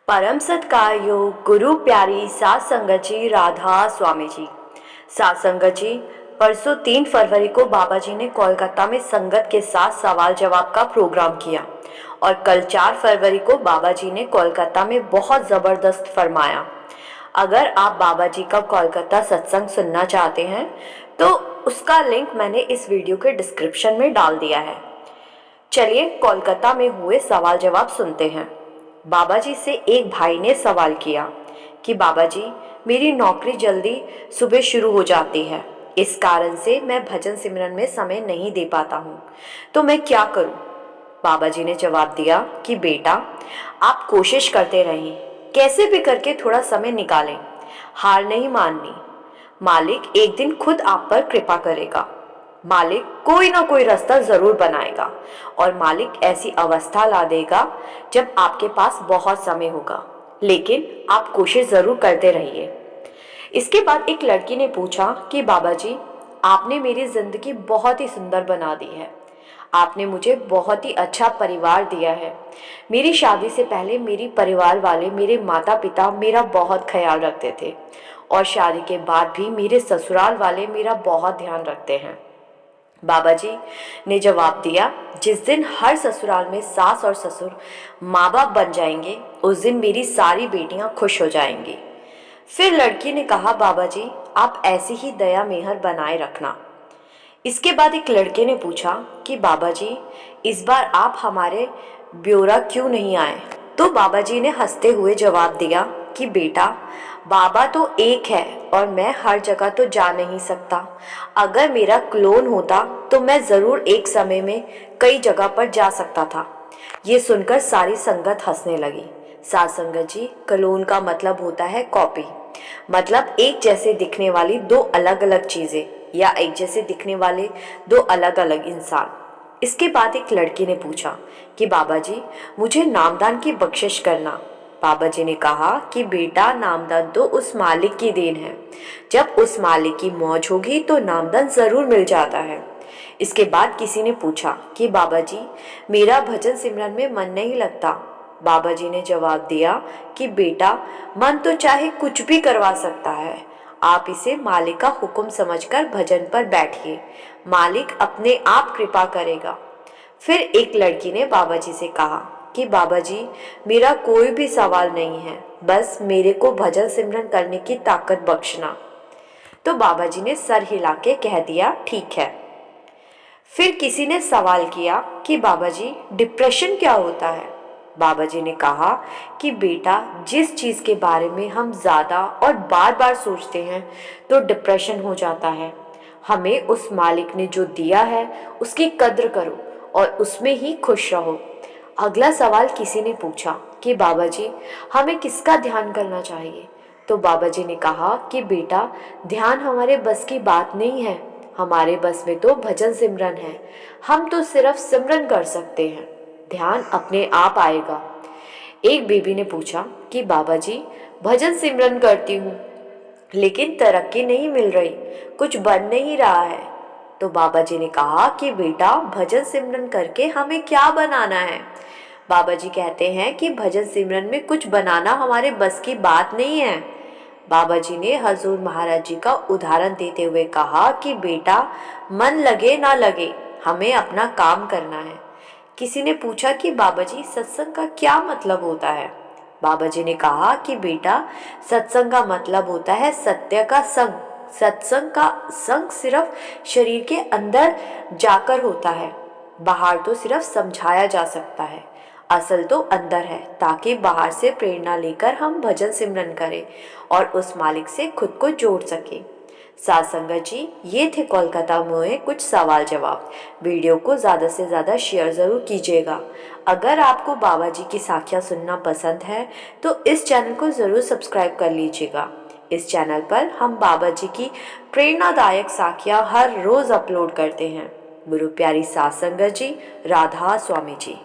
परम सत्कार योग गुरु प्यारी सात संगत जी राधा स्वामी जी। सात संगत जी, परसों 3 फरवरी को बाबा जी ने कोलकाता में संगत के साथ सवाल जवाब का प्रोग्राम किया और कल 4 फरवरी को बाबा जी ने कोलकाता में बहुत ज़बरदस्त फरमाया। अगर आप बाबा जी का कोलकाता सत्संग सुनना चाहते हैं तो उसका लिंक मैंने इस वीडियो के डिस्क्रिप्शन में डाल दिया है। चलिए कोलकाता में हुए सवाल जवाब सुनते हैं। बाबा जी से एक भाई ने सवाल किया कि बाबा जी, मेरी नौकरी जल्दी सुबह शुरू हो जाती है, इस कारण से मैं भजन सिमरन में समय नहीं दे पाता हूँ, तो मैं क्या करूँ। बाबा जी ने जवाब दिया कि बेटा, आप कोशिश करते रहें, कैसे भी करके थोड़ा समय निकालें, हार नहीं माननी। मालिक एक दिन खुद आप पर कृपा करेगा। मालिक कोई ना कोई रास्ता जरूर बनाएगा और मालिक ऐसी अवस्था ला देगा जब आपके पास बहुत समय होगा, लेकिन आप कोशिश जरूर करते रहिए। इसके बाद एक लड़की ने पूछा कि बाबा जी, आपने मेरी जिंदगी बहुत ही सुंदर बना दी है। आपने मुझे बहुत ही अच्छा परिवार दिया है। मेरी शादी से पहले मेरी परिवार वाले, मेरे माता पिता मेरा बहुत ख्याल रखते थे और शादी के बाद भी मेरे ससुराल वाले मेरा बहुत ध्यान रखते हैं। बाबा जी ने जवाब दिया, जिस दिन हर ससुराल में सास और ससुर माँ बाप बन जाएंगे, उस दिन मेरी सारी बेटियां खुश हो जाएंगी। फिर लड़की ने कहा, बाबा जी आप ऐसी ही दया मेहर बनाए रखना। इसके बाद एक लड़के ने पूछा कि बाबा जी, इस बार आप हमारे ब्योरा क्यों नहीं आए। तो बाबा जी ने हंसते हुए जवाब दिया कि बेटा, बाबा तो एक है और मैं हर जगह तो जा नहीं सकता। अगर मेरा क्लोन होता तो मैं ज़रूर एक समय में कई जगह पर जा सकता था। ये सुनकर सारी संगत हंसने लगी। सात संगत जी, क्लोन का मतलब होता है कॉपी, मतलब एक जैसे दिखने वाली दो अलग अलग चीज़ें या एक जैसे दिखने वाले दो अलग अलग इंसान। इसके बाद एक लड़की ने पूछा कि बाबा जी, मुझे नामदान की बख्शिश करना। बाबा जी ने कहा कि बेटा, नामदान तो उस मालिक की देन है। जब उस मालिक की मौज होगी तो नामदान जरूर मिल जाता है। इसके बाद किसी ने पूछा कि बाबा जी, मेरा भजन सिमरन में मन नहीं लगता। बाबा जी ने जवाब दिया कि बेटा, मन तो चाहे कुछ भी करवा सकता है, आप इसे मालिक का हुक्म समझकर भजन पर बैठिए, मालिक अपने आप कृपा करेगा। फिर एक लड़की ने बाबा जी से कहा कि बाबा जी, मेरा कोई भी सवाल नहीं है, बस मेरे को भजन सिमरन करने की ताकत बख्शना। तो बाबा जी ने सर हिला के कह दिया, ठीक है। फिर किसी ने सवाल किया कि बाबा जी, डिप्रेशन क्या होता है। बाबा जी ने कहा कि बेटा, जिस चीज़ के बारे में हम ज़्यादा और बार बार सोचते हैं तो डिप्रेशन हो जाता है। हमें उस मालिक ने जो दिया है उसकी कद्र करो और उसमें ही खुश रहो। अगला सवाल किसी ने पूछा कि बाबा जी, हमें किसका ध्यान करना चाहिए। तो बाबा जी ने कहा कि बेटा, ध्यान हमारे बस की बात नहीं है, हमारे बस में तो भजन सिमरन है। हम तो सिर्फ सिमरन कर सकते हैं, ध्यान अपने आप आएगा। एक बेबी ने पूछा कि बाबा जी, भजन सिमरन करती हूँ लेकिन तरक्की नहीं मिल रही, कुछ बन नहीं रहा है। तो बाबा जी ने कहा कि बेटा, भजन सिमरन करके हमें क्या बनाना है। बाबा जी कहते हैं कि भजन सिमरन में कुछ बनाना हमारे बस की बात नहीं है। बाबा जी ने हजूर महाराज जी का उदाहरण देते हुए कहा कि बेटा, मन लगे ना लगे, हमें अपना काम करना है। किसी ने पूछा कि बाबा जी, सत्संग का क्या मतलब होता है। बाबा जी ने कहा कि बेटा, सत्संग का मतलब होता है सत्य का संग। सत्संग का संग सिर्फ शरीर के अंदर जाकर होता है, बाहर तो सिर्फ समझाया जा सकता है, असल तो अंदर है, ताकि बाहर से प्रेरणा लेकर हम भजन सिमरन करें और उस मालिक से खुद को जोड़ सकें। साथ संगत जी, ये थे कोलकाता में कुछ सवाल जवाब। वीडियो को ज़्यादा से ज़्यादा शेयर ज़रूर कीजिएगा। अगर आपको बाबा जी की साखियाँ सुनना पसंद है तो इस चैनल को ज़रूर सब्सक्राइब कर लीजिएगा। इस चैनल पर हम बाबा जी की प्रेरणादायक साखियाँ हर रोज़ अपलोड करते हैं। गुरु प्यारी सात संगत जी, राधा स्वामी जी।